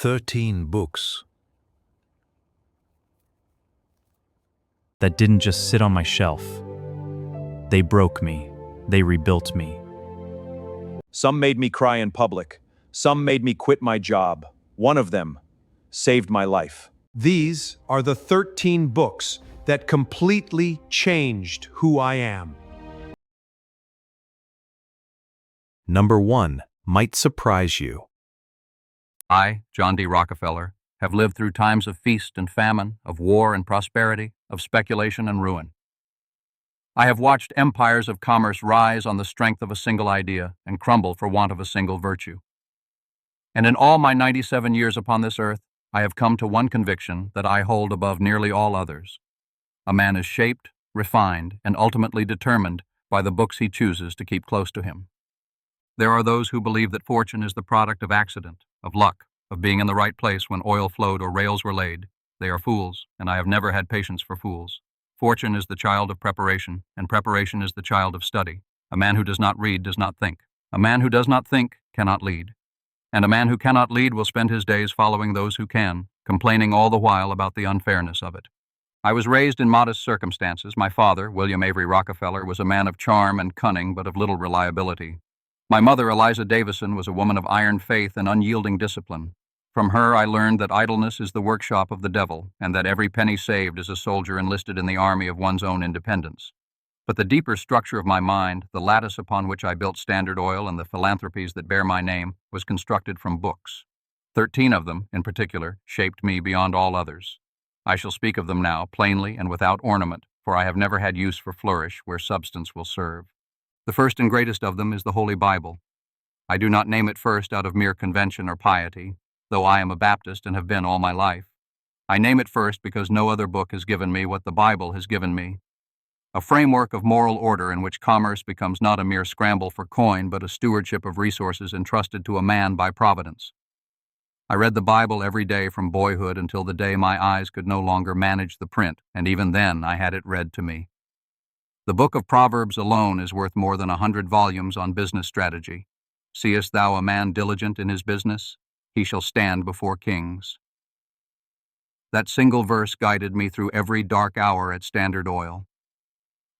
13 books that didn't just sit on my shelf. They broke me. They rebuilt me. Some made me cry in public. Some made me quit my job. One of them saved my life. These are the 13 books that completely changed who I am. Number 1 might surprise you. I, John D. Rockefeller, have lived through times of feast and famine, of war and prosperity, of speculation and ruin. I have watched empires of commerce rise on the strength of a single idea and crumble for want of a single virtue. And in all my 97 years upon this earth, I have come to one conviction that I hold above nearly all others. A man is shaped, refined, and ultimately determined by the books he chooses to keep close to him. There are those who believe that fortune is the product of accident, of luck, of being in the right place when oil flowed or rails were laid. They are fools, and I have never had patience for fools. Fortune is the child of preparation, and preparation is the child of study. A man who does not read does not think. A man who does not think cannot lead. And a man who cannot lead will spend his days following those who can, complaining all the while about the unfairness of it. I was raised in modest circumstances. My father, William Avery Rockefeller, was a man of charm and cunning, but of little reliability. My mother, Eliza Davison, was a woman of iron faith and unyielding discipline. From her I learned that idleness is the workshop of the devil, and that every penny saved is a soldier enlisted in the army of one's own independence. But the deeper structure of my mind, the lattice upon which I built Standard Oil and the philanthropies that bear my name, was constructed from books. 13 of them, in particular, shaped me beyond all others. I shall speak of them now, plainly and without ornament, for I have never had use for flourish where substance will serve. The first and greatest of them is the Holy Bible. I do not name it first out of mere convention or piety, though I am a Baptist and have been all my life. I name it first because no other book has given me what the Bible has given me. A framework of moral order in which commerce becomes not a mere scramble for coin, but a stewardship of resources entrusted to a man by providence. I read the Bible every day from boyhood until the day my eyes could no longer manage the print, and even then I had it read to me. The book of Proverbs alone is worth more than 100 volumes on business strategy. Seest thou a man diligent in his business? He shall stand before kings. That single verse guided me through every dark hour at Standard Oil.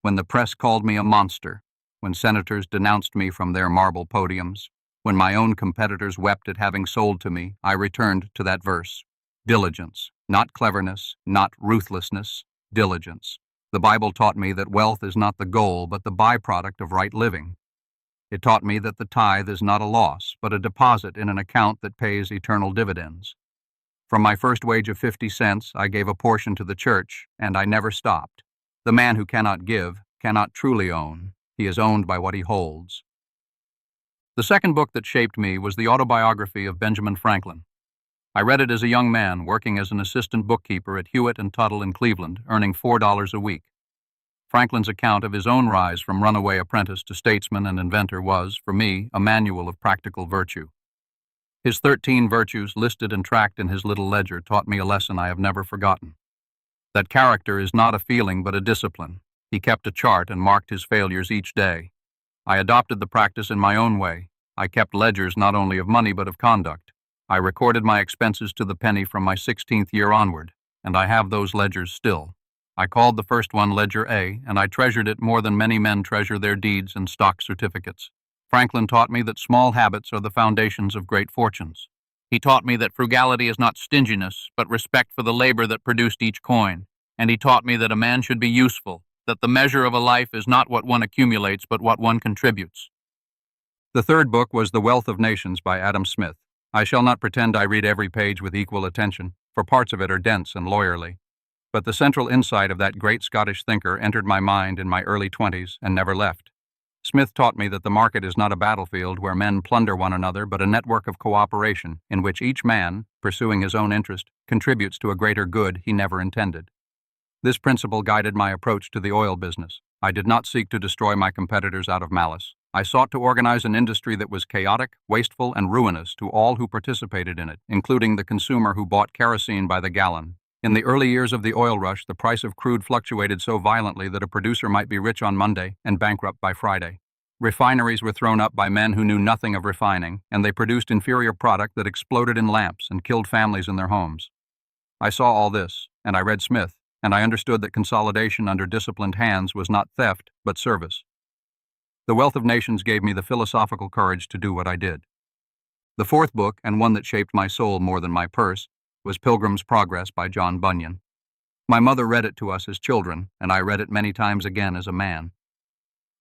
When the press called me a monster, when senators denounced me from their marble podiums, when my own competitors wept at having sold to me, I returned to that verse. Diligence, not cleverness, not ruthlessness, diligence. The Bible taught me that wealth is not the goal, but the byproduct of right living. It taught me that the tithe is not a loss, but a deposit in an account that pays eternal dividends. From my first wage of 50 cents, I gave a portion to the church, and I never stopped. The man who cannot give cannot truly own. He is owned by what he holds. The second book that shaped me was the autobiography of Benjamin Franklin. I read it as a young man, working as an assistant bookkeeper at Hewitt & Tuttle in Cleveland, earning $4 a week. Franklin's account of his own rise from runaway apprentice to statesman and inventor was, for me, a manual of practical virtue. His 13 virtues, listed and tracked in his little ledger, taught me a lesson I have never forgotten. That character is not a feeling but a discipline. He kept a chart and marked his failures each day. I adopted the practice in my own way. I kept ledgers not only of money but of conduct. I recorded my expenses to the penny from my 16th year onward, and I have those ledgers still. I called the first one Ledger A, and I treasured it more than many men treasure their deeds and stock certificates. Franklin taught me that small habits are the foundations of great fortunes. He taught me that frugality is not stinginess, but respect for the labor that produced each coin. And he taught me that a man should be useful, that the measure of a life is not what one accumulates, but what one contributes. The third book was The Wealth of Nations by Adam Smith. I shall not pretend I read every page with equal attention, for parts of it are dense and lawyerly. But the central insight of that great Scottish thinker entered my mind in my early 20s and never left. Smith taught me that the market is not a battlefield where men plunder one another, but a network of cooperation in which each man, pursuing his own interest, contributes to a greater good he never intended. This principle guided my approach to the oil business. I did not seek to destroy my competitors out of malice. I sought to organize an industry that was chaotic, wasteful, and ruinous to all who participated in it, including the consumer who bought kerosene by the gallon. In the early years of the oil rush, the price of crude fluctuated so violently that a producer might be rich on Monday and bankrupt by Friday. Refineries were thrown up by men who knew nothing of refining, and they produced inferior product that exploded in lamps and killed families in their homes. I saw all this, and I read Smith, and I understood that consolidation under disciplined hands was not theft, but service. The Wealth of Nations gave me the philosophical courage to do what I did. The fourth book, and one that shaped my soul more than my purse, was Pilgrim's Progress by John Bunyan. My mother read it to us as children, and I read it many times again as a man.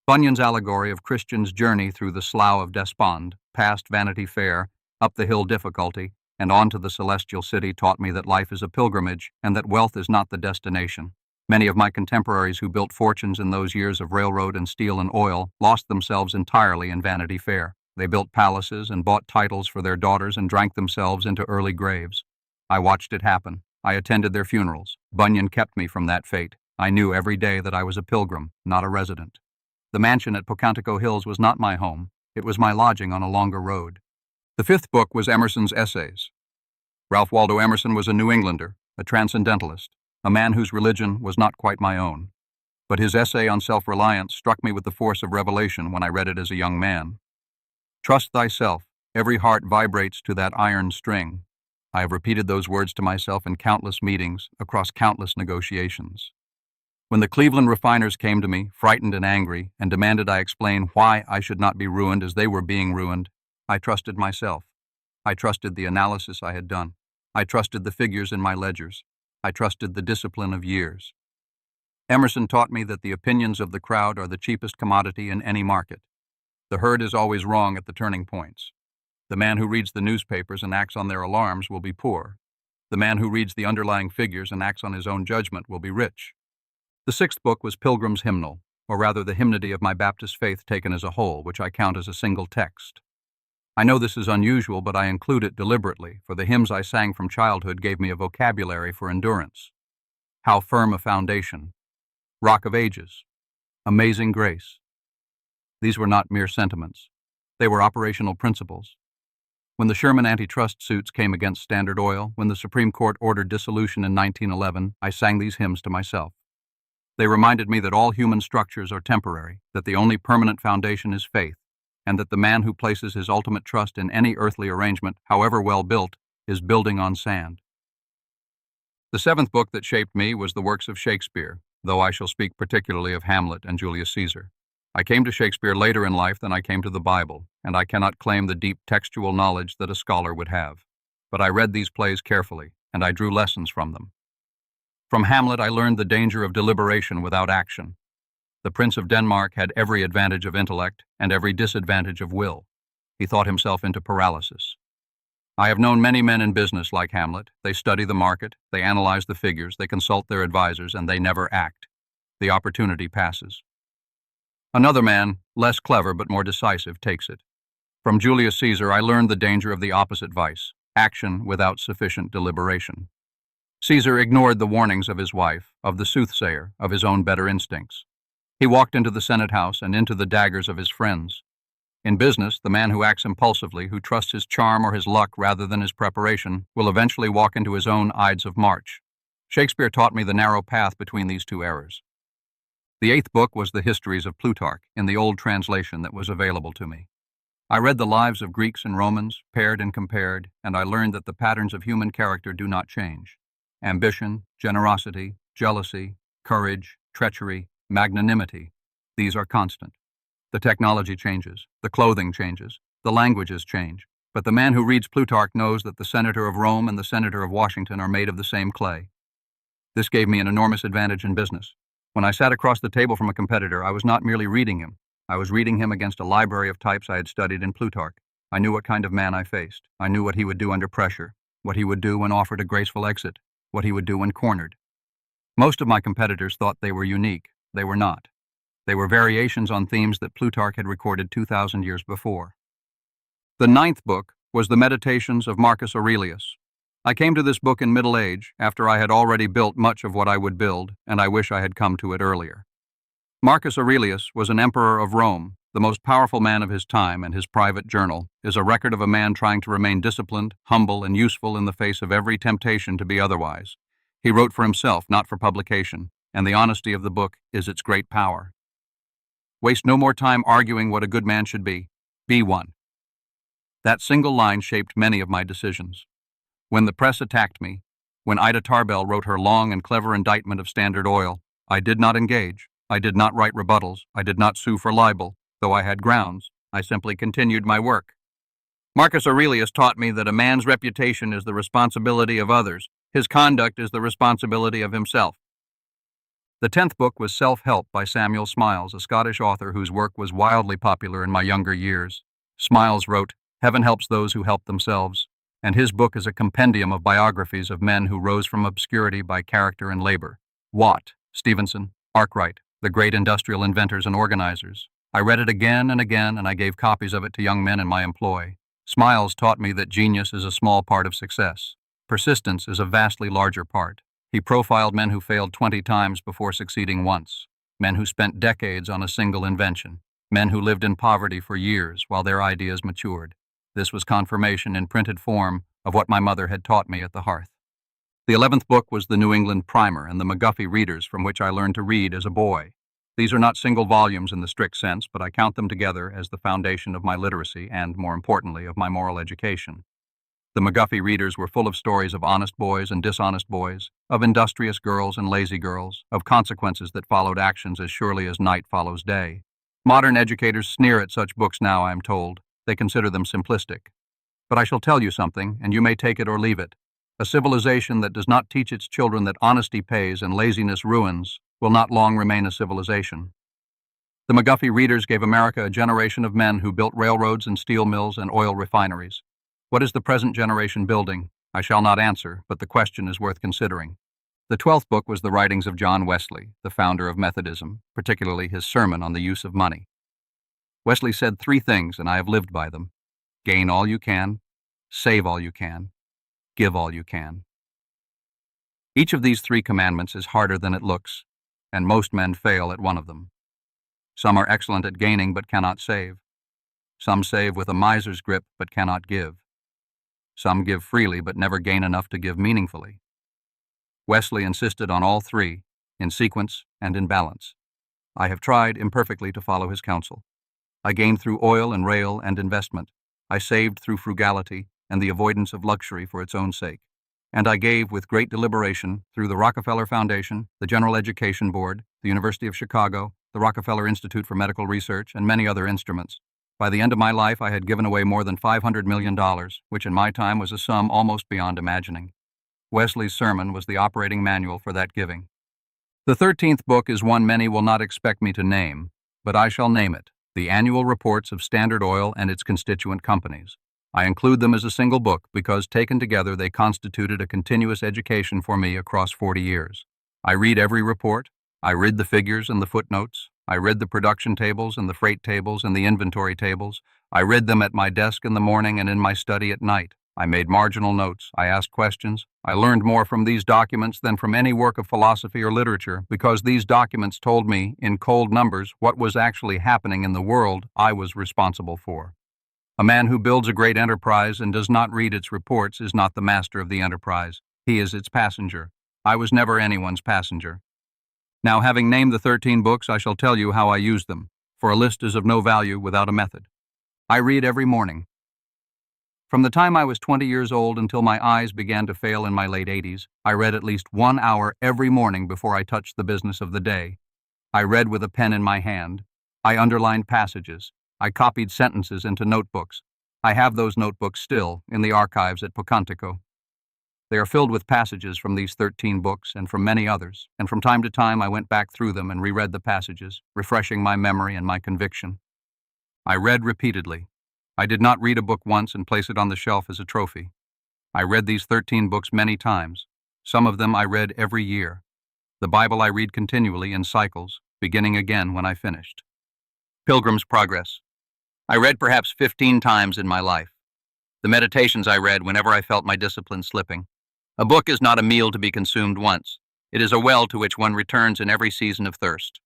Bunyan's allegory of Christian's journey through the Slough of Despond, past Vanity Fair, up the hill Difficulty, and on to the celestial city taught me that life is a pilgrimage and that wealth is not the destination. Many of my contemporaries who built fortunes in those years of railroad and steel and oil lost themselves entirely in Vanity Fair. They built palaces and bought titles for their daughters and drank themselves into early graves. I watched it happen. I attended their funerals. Bunyan kept me from that fate. I knew every day that I was a pilgrim, not a resident. The mansion at Pocantico Hills was not my home. It was my lodging on a longer road. The fifth book was Emerson's Essays. Ralph Waldo Emerson was a New Englander, a transcendentalist, a man whose religion was not quite my own. But his essay on self-reliance struck me with the force of revelation when I read it as a young man. Trust thyself. Every heart vibrates to that iron string. I have repeated those words to myself in countless meetings, across countless negotiations. When the Cleveland refiners came to me, frightened and angry, and demanded I explain why I should not be ruined as they were being ruined, I trusted myself. I trusted the analysis I had done. I trusted the figures in my ledgers. I trusted the discipline of years. Emerson taught me that the opinions of the crowd are the cheapest commodity in any market. The herd is always wrong at the turning points. The man who reads the newspapers and acts on their alarms will be poor. The man who reads the underlying figures and acts on his own judgment will be rich. The sixth book was Pilgrim's Hymnal, or rather the hymnody of my Baptist faith taken as a whole, which I count as a single text. I know this is unusual, but I include it deliberately, for the hymns I sang from childhood gave me a vocabulary for endurance. How Firm a Foundation, Rock of Ages, Amazing Grace. These were not mere sentiments. They were operational principles. When the Sherman antitrust suits came against Standard Oil, when the Supreme Court ordered dissolution in 1911, I sang these hymns to myself. They reminded me that all human structures are temporary, that the only permanent foundation is faith, and that the man who places his ultimate trust in any earthly arrangement, however well built, is building on sand. The seventh book that shaped me was the works of Shakespeare, though I shall speak particularly of Hamlet and Julius Caesar. I came to Shakespeare later in life than I came to the Bible, and I cannot claim the deep textual knowledge that a scholar would have. But I read these plays carefully, and I drew lessons from them. From Hamlet I learned the danger of deliberation without action. The Prince of Denmark had every advantage of intellect and every disadvantage of will. He thought himself into paralysis. I have known many men in business like Hamlet. They study the market, they analyze the figures, they consult their advisors, and they never act. The opportunity passes. Another man, less clever but more decisive, takes it. From Julius Caesar I learned the danger of the opposite vice, action without sufficient deliberation. Caesar ignored the warnings of his wife, of the soothsayer, of his own better instincts. He walked into the Senate House and into the daggers of his friends. In business, the man who acts impulsively, who trusts his charm or his luck rather than his preparation, will eventually walk into his own Ides of March. Shakespeare taught me the narrow path between these two errors. The eighth book was the Histories of Plutarch, in the old translation that was available to me. I read the lives of Greeks and Romans, paired and compared, and I learned that the patterns of human character do not change. Ambition, generosity, jealousy, courage, treachery, magnanimity, these are constant. The technology changes, the clothing changes, the languages change, but the man who reads Plutarch knows that the senator of Rome and the senator of Washington are made of the same clay. This gave me an enormous advantage in business. When I sat across the table from a competitor, I was not merely reading him. I was reading him against a library of types I had studied in Plutarch. I knew what kind of man I faced. I knew what he would do under pressure, what he would do when offered a graceful exit, what he would do when cornered. Most of my competitors thought they were unique. They were not. They were variations on themes that Plutarch had recorded 2,000 years before. The ninth book was the Meditations of Marcus Aurelius. I came to this book in middle age, after I had already built much of what I would build, and I wish I had come to it earlier. Marcus Aurelius was an emperor of Rome, the most powerful man of his time, and his private journal is a record of a man trying to remain disciplined, humble, and useful in the face of every temptation to be otherwise. He wrote for himself, not for publication, and the honesty of the book is its great power. Waste no more time arguing what a good man should be. Be one. That single line shaped many of my decisions. When the press attacked me, when Ida Tarbell wrote her long and clever indictment of Standard Oil, I did not engage. I did not write rebuttals. I did not sue for libel, though I had grounds. I simply continued my work. Marcus Aurelius taught me that a man's reputation is the responsibility of others. His conduct is the responsibility of himself. The 10th book was Self-Help by Samuel Smiles, a Scottish author whose work was wildly popular in my younger years. Smiles wrote, "Heaven helps those who help themselves," and his book is a compendium of biographies of men who rose from obscurity by character and labor. Watt, Stevenson, Arkwright, the great industrial inventors and organizers. I read it again and again, and I gave copies of it to young men in my employ. Smiles taught me that genius is a small part of success. Persistence is a vastly larger part. He profiled men who failed 20 times before succeeding once, men who spent decades on a single invention, men who lived in poverty for years while their ideas matured. This was confirmation in printed form of what my mother had taught me at the hearth. The 11th book was the New England Primer and the McGuffey Readers, from which I learned to read as a boy. These are not single volumes in the strict sense, but I count them together as the foundation of my literacy and, more importantly, of my moral education. The McGuffey Readers were full of stories of honest boys and dishonest boys, of industrious girls and lazy girls, of consequences that followed actions as surely as night follows day. Modern educators sneer at such books now, I am told. They consider them simplistic. But I shall tell you something, and you may take it or leave it. A civilization that does not teach its children that honesty pays and laziness ruins will not long remain a civilization. The McGuffey Readers gave America a generation of men who built railroads and steel mills and oil refineries. What is the present generation building? I shall not answer, but the question is worth considering. The 12th book was the writings of John Wesley, the founder of Methodism, particularly his sermon on the use of money. Wesley said 3 things, and I have lived by them. Gain all you can, save all you can, give all you can. Each of these 3 commandments is harder than it looks, and most men fail at one of them. Some are excellent at gaining but cannot save. Some save with a miser's grip but cannot give. Some give freely but never gain enough to give meaningfully. Wesley insisted on all 3, in sequence and in balance. I have tried imperfectly to follow his counsel. I gained through oil and rail and investment. I saved through frugality and the avoidance of luxury for its own sake. And I gave with great deliberation through the Rockefeller Foundation, the General Education Board, the University of Chicago, the Rockefeller Institute for Medical Research, and many other instruments. By the end of my life, I had given away more than $500 million, which in my time was a sum almost beyond imagining. Wesley's sermon was the operating manual for that giving. The 13th book is one many will not expect me to name, but I shall name it, The Annual Reports of Standard Oil and its Constituent Companies. I include them as a single book because, taken together, they constituted a continuous education for me across 40 years. I read every report. I read the figures and the footnotes. I read the production tables and the freight tables and the inventory tables. I read them at my desk in the morning and in my study at night. I made marginal notes. I asked questions. I learned more from these documents than from any work of philosophy or literature because these documents told me, in cold numbers, what was actually happening in the world I was responsible for. A man who builds a great enterprise and does not read its reports is not the master of the enterprise. He is its passenger. I was never anyone's passenger. Now, having named the 13 books, I shall tell you how I used them, for a list is of no value without a method. I read every morning. From the time I was 20 years old until my eyes began to fail in my late 80s, I read at least 1 hour every morning before I touched the business of the day. I read with a pen in my hand. I underlined passages. I copied sentences into notebooks. I have those notebooks still in the archives at Pocantico. They are filled with passages from these 13 books and from many others, and from time to time I went back through them and reread the passages, refreshing my memory and my conviction. I read repeatedly. I did not read a book once and place it on the shelf as a trophy. I read these 13 books many times. Some of them I read every year. The Bible I read continually in cycles, beginning again when I finished. Pilgrim's Progress. I read perhaps 15 times in my life. The Meditations I read whenever I felt my discipline slipping. A book is not a meal to be consumed once. It is a well to which one returns in every season of thirst.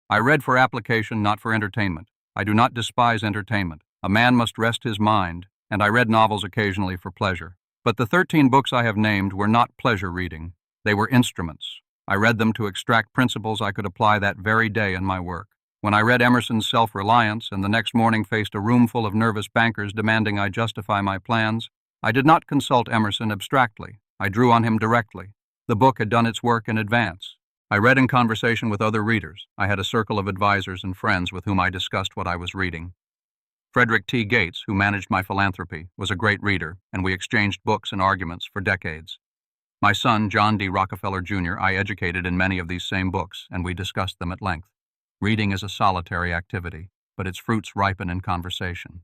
I read for application, not for entertainment. I do not despise entertainment. A man must rest his mind, and I read novels occasionally for pleasure. But the 13 books I have named were not pleasure reading. They were instruments. I read them to extract principles I could apply that very day in my work. When I read Emerson's Self-Reliance and the next morning faced a room full of nervous bankers demanding I justify my plans, I did not consult Emerson abstractly. I drew on him directly. The book had done its work in advance. I read in conversation with other readers. I had a circle of advisors and friends with whom I discussed what I was reading. Frederick T. Gates, who managed my philanthropy, was a great reader, and we exchanged books and arguments for decades. My son, John D. Rockefeller, Jr., I educated in many of these same books, and we discussed them at length. Reading is a solitary activity, but its fruits ripen in conversation.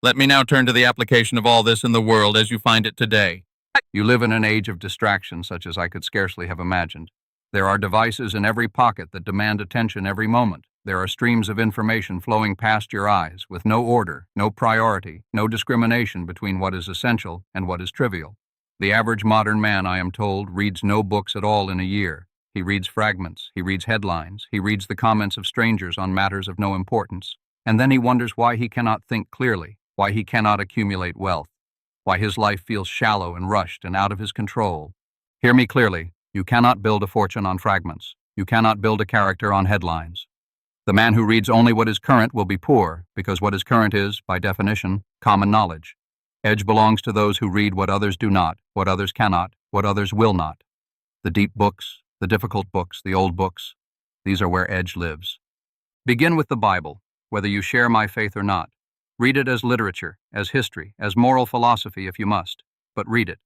Let me now turn to the application of all this in the world as you find it today. You live in an age of distraction such as I could scarcely have imagined. There are devices in every pocket that demand attention every moment. There are streams of information flowing past your eyes with no order, no priority, no discrimination between what is essential and what is trivial. The average modern man, I am told, reads no books at all in a year. He reads fragments, he reads headlines, he reads the comments of strangers on matters of no importance, and then he wonders why he cannot think clearly, why he cannot accumulate wealth, why his life feels shallow and rushed and out of his control. Hear me clearly, you cannot build a fortune on fragments. You cannot build a character on headlines. The man who reads only what is current will be poor, because what is current is, by definition, common knowledge. Edge belongs to those who read what others do not, what others cannot, what others will not. The deep books, the difficult books, the old books, these are where edge lives. Begin with the Bible, whether you share my faith or not. Read it as literature, as history, as moral philosophy if you must, but read it.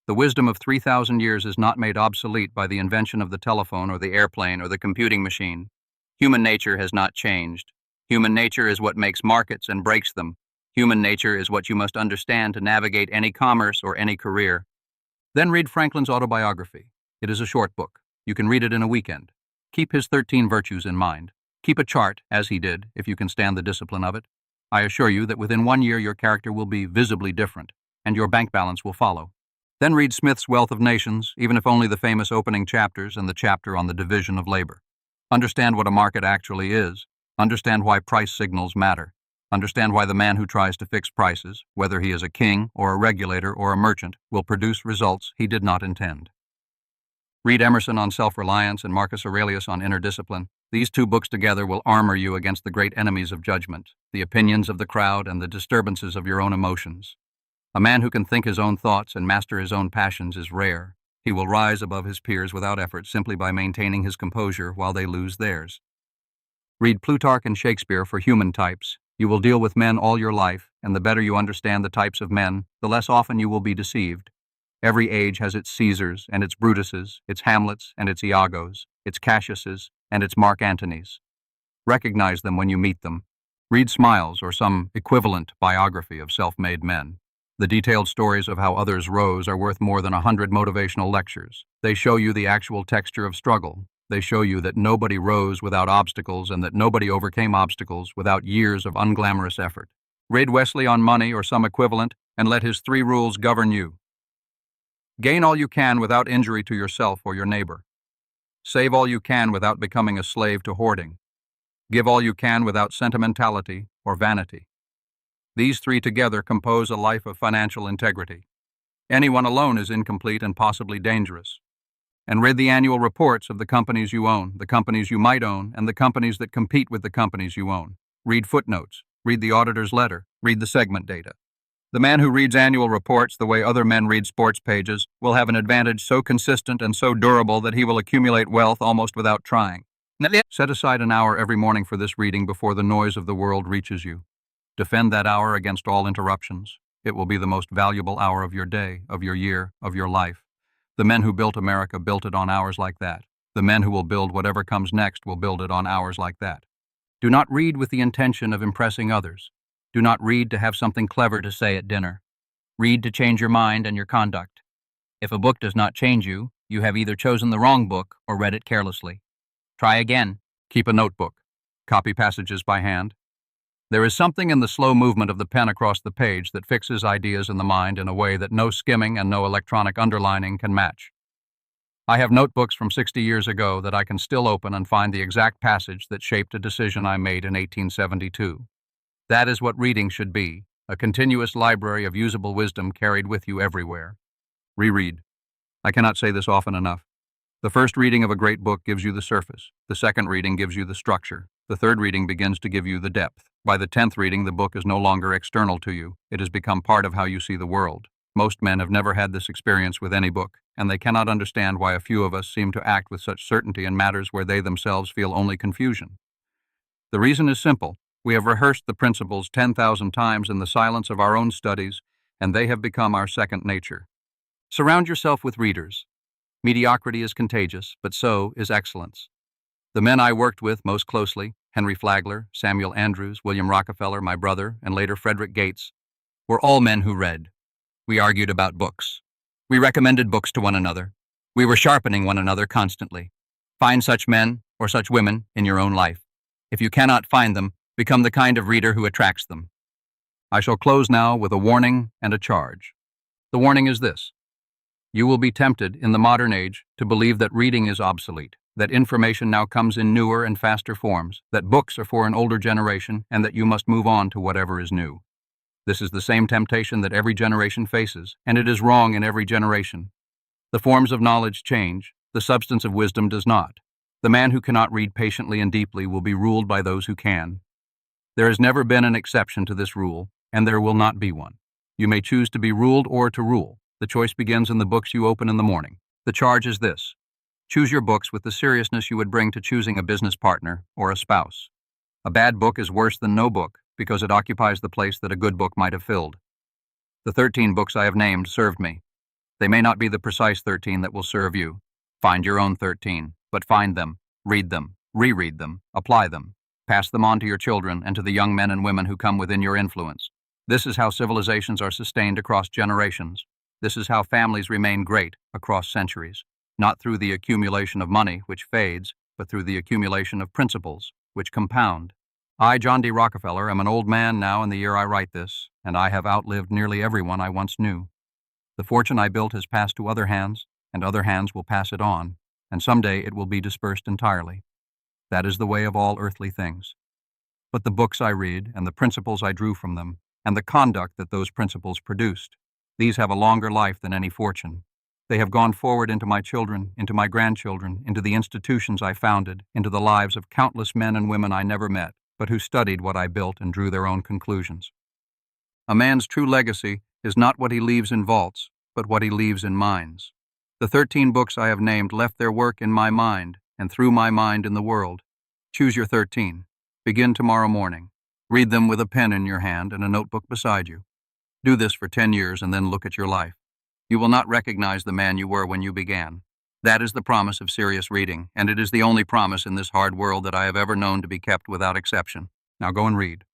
The wisdom of 3,000 years is not made obsolete by the invention of the telephone or the airplane or the computing machine. Human nature has not changed. Human nature is what makes markets and breaks them. Human nature is what you must understand to navigate any commerce or any career. Then read Franklin's autobiography. It is a short book. You can read it in a weekend. Keep his 13 virtues in mind. Keep a chart, as he did, if you can stand the discipline of it. I assure you that within 1 year your character will be visibly different, and your bank balance will follow. Then read Smith's Wealth of Nations, even if only the famous opening chapters and the chapter on the division of labor. Understand what a market actually is. Understand why price signals matter. Understand why the man who tries to fix prices, whether he is a king or a regulator or a merchant, will produce results he did not intend. Read Emerson on self-reliance and Marcus Aurelius on inner discipline. These two books together will armor you against the great enemies of judgment, the opinions of the crowd and the disturbances of your own emotions. A man who can think his own thoughts and master his own passions is rare. He will rise above his peers without effort simply by maintaining his composure while they lose theirs. Read Plutarch and Shakespeare for human types. You will deal with men all your life, and the better you understand the types of men, the less often you will be deceived. Every age has its Caesars and its Brutuses, its Hamlets and its Iagos, its Cassiuses and its Mark Antonys. Recognize them when you meet them. Read Smiles or some equivalent biography of self-made men. The detailed stories of how others rose are worth more than 100 motivational lectures. They show you the actual texture of struggle. They show you that nobody rose without obstacles and that nobody overcame obstacles without years of unglamorous effort. Read Wesley on money or some equivalent and let his 3 rules govern you. Gain all you can without injury to yourself or your neighbor. Save all you can without becoming a slave to hoarding. Give all you can without sentimentality or vanity. These 3 together compose a life of financial integrity. Anyone alone is incomplete and possibly dangerous. And read the annual reports of the companies you own, the companies you might own, and the companies that compete with the companies you own. Read footnotes. Read the auditor's letter. Read the segment data. The man who reads annual reports the way other men read sports pages will have an advantage so consistent and so durable that he will accumulate wealth almost without trying. Set aside an hour every morning for this reading before the noise of the world reaches you. Defend that hour against all interruptions. It will be the most valuable hour of your day, of your year, of your life. The men who built America built it on hours like that. The men who will build whatever comes next will build it on hours like that. Do not read with the intention of impressing others. Do not read to have something clever to say at dinner. Read to change your mind and your conduct. If a book does not change you, you have either chosen the wrong book or read it carelessly. Try again. Keep a notebook. Copy passages by hand. There is something in the slow movement of the pen across the page that fixes ideas in the mind in a way that no skimming and no electronic underlining can match. I have notebooks from 60 years ago that I can still open and find the exact passage that shaped a decision I made in 1872. That is what reading should be, a continuous library of usable wisdom carried with you everywhere. Reread. I cannot say this often enough. The first reading of a great book gives you the surface. The second reading gives you the structure. The third reading begins to give you the depth. By the 10th reading, the book is no longer external to you. It has become part of how you see the world. Most men have never had this experience with any book, and they cannot understand why a few of us seem to act with such certainty in matters where they themselves feel only confusion. The reason is simple. We have rehearsed the principles 10,000 times in the silence of our own studies, and they have become our second nature. Surround yourself with readers. Mediocrity is contagious, but so is excellence. The men I worked with most closely, Henry Flagler, Samuel Andrews, William Rockefeller, my brother, and later Frederick Gates, were all men who read. We argued about books. We recommended books to one another. We were sharpening one another constantly. Find such men or such women in your own life. If you cannot find them, become the kind of reader who attracts them. I shall close now with a warning and a charge. The warning is this. You will be tempted in the modern age to believe that reading is obsolete, that information now comes in newer and faster forms, that books are for an older generation, and that you must move on to whatever is new. This is the same temptation that every generation faces, and it is wrong in every generation. The forms of knowledge change, the substance of wisdom does not. The man who cannot read patiently and deeply will be ruled by those who can. There has never been an exception to this rule, and there will not be one. You may choose to be ruled or to rule. The choice begins in the books you open in the morning. The charge is this. Choose your books with the seriousness you would bring to choosing a business partner or a spouse. A bad book is worse than no book because it occupies the place that a good book might have filled. The 13 books I have named served me. They may not be the precise 13 that will serve you. Find your own 13, but find them, read them, reread them, apply them. Pass them on to your children and to the young men and women who come within your influence. This is how civilizations are sustained across generations. This is how families remain great across centuries, not through the accumulation of money, which fades, but through the accumulation of principles, which compound. I, John D. Rockefeller, am an old man now in the year I write this, and I have outlived nearly everyone I once knew. The fortune I built has passed to other hands, and other hands will pass it on, and someday it will be dispersed entirely. That is the way of all earthly things. But the books I read, and the principles I drew from them, and the conduct that those principles produced, these have a longer life than any fortune. They have gone forward into my children, into my grandchildren, into the institutions I founded, into the lives of countless men and women I never met, but who studied what I built and drew their own conclusions. A man's true legacy is not what he leaves in vaults, but what he leaves in minds. The 13 books I have named left their work in my mind and through my mind in the world. Choose your 13. Begin tomorrow morning. Read them with a pen in your hand and a notebook beside you. Do this for 10 years and then look at your life. You will not recognize the man you were when you began. That is the promise of serious reading, and it is the only promise in this hard world that I have ever known to be kept without exception. Now go and read.